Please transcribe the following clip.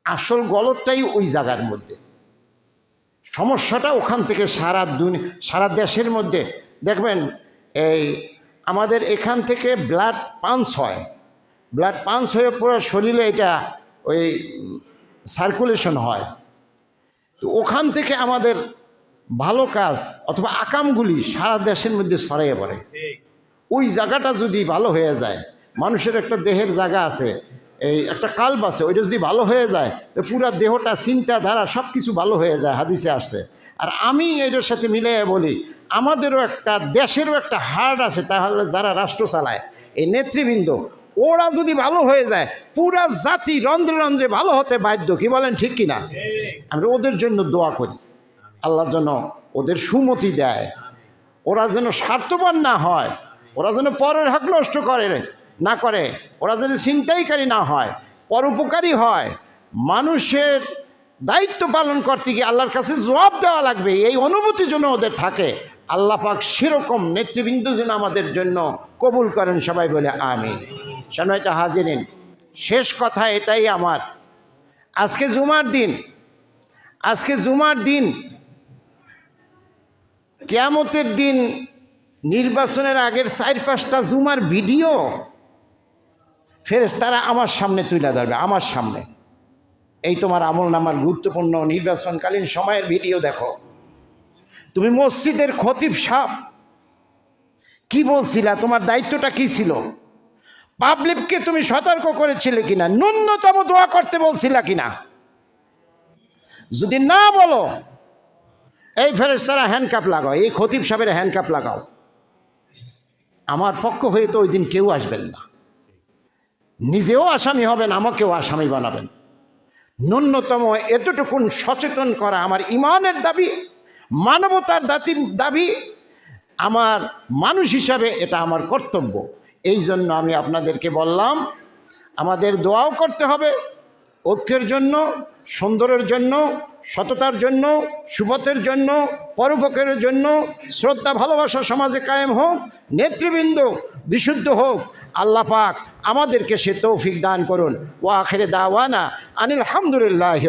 আসল গলতটাই ওই জায়গার মধ্যে। সমস্যাটা ওখান থেকে সারা দেশের মধ্যে দেখবেন এই আমাদের এখান থেকে ব্লাড পাঞ্চ হয়, ব্লাড পাঞ্চ হয়ে পুরো শরীরে এটা ওই সার্কুলেশন হয়। তো ওখান থেকে আমাদের ভালো কাজ অথবা আকামগুলি সারা দেশের মধ্যে ছড়িয়ে পড়ে। ওই জায়গাটা যদি ভালো হয়ে যায়, মানুষের একটা দেহের জায়গা আছে, এই একটা কাল্ব আছে, ওইটা যদি ভালো হয়ে যায় তো পুরা দেহটা চিন্তাধারা সব কিছু ভালো হয়ে যায়, হাদিসে আসছে। আর আমি এটার সাথে মিলে বলি, আমাদেরও একটা দেশেরও একটা হার্ট আছে, তাহলে যারা রাষ্ট্র চালায় এই নেতৃবৃন্দ, ওরা যদি ভালো হয়ে যায় পুরা জাতি রন্ধ্রে রন্ধ্রে ভালো হতে বাধ্য। কি বলেন, ঠিক কিনা? আমরা ওদের জন্য দোয়া করি, আল্লাহ যেন ওদের সুমতি দেয়, ওরা যেন স্বার্থবান না হয়, ওরা যেন পরের হক নষ্ট না করে, ওরা যেন ছিনতাইকারী না হয়, পরোপকারী হয়। মানুষের দায়িত্ব পালন করতে গিয়ে আল্লাহর কাছে জবাব দেওয়া লাগবে, এই অনুভূতি যেন ওদের থাকে। আল্লাহ পাক সেরকম নেতৃবৃন্দ যেন আমাদের জন্য কবুল করেন, সবাই বলে আমিন। সম্মানিত হাজিরিন, শেষ কথা এটাই আমার, আজকে জুমার দিন, কিয়ামতের দিন, নির্বাচনের আগের 4-5টা জুমার ভিডিও ফেরেশতারা আমার সামনে তুলে ধরবে, আমার সামনে। এই তোমার আমলনামার গুরুত্বপূর্ণ নির্বাচনকালীন সময়ের ভিডিও দেখো। তুমি মসজিদের খতিব সাহেব কি বলছিলা, তোমার দায়িত্বটা কি ছিল, পাবলিককে তুমি সতর্ক করেছিলে কিনা, ন্যূনতম দোয়া করতে বলছিলা কিনা? যদি না বলো, এই ফেরেশতারা হ্যান্ডকাপ লাগাও, এই খতিব সাহেবের হ্যান্ডকাপ লাগাও। আমার পক্ষ হয়ে তো ওই দিন কেউ আসবেন না, নিজেও আসামি হবেন, আমাকেও আসামি বানাবেন। ন্যূনতম এতটুকুন সচেতন করা আমার ইমানের দাবি, মানবতার দাবি, আমার মানুষ হিসাবে এটা আমার কর্তব্য। এই জন্য আমি আপনাদেরকে বললাম, আমাদের দোয়াও করতে হবে ঐক্যের জন্য, সুন্দরের জন্য, সততার জন্য, সুপথের জন্য, পরোপকারের জন্য। শ্রদ্ধা ভালোবাসা সমাজে কায়েম হোক, নেতৃবৃন্দ বিশুদ্ধ হোক। আল্লাহ পাক আমাদেরকে সে তৌফিক দান করুন। ওয়া আখিরে দাওয়ানা আনিল হামদুলিল্লাহি।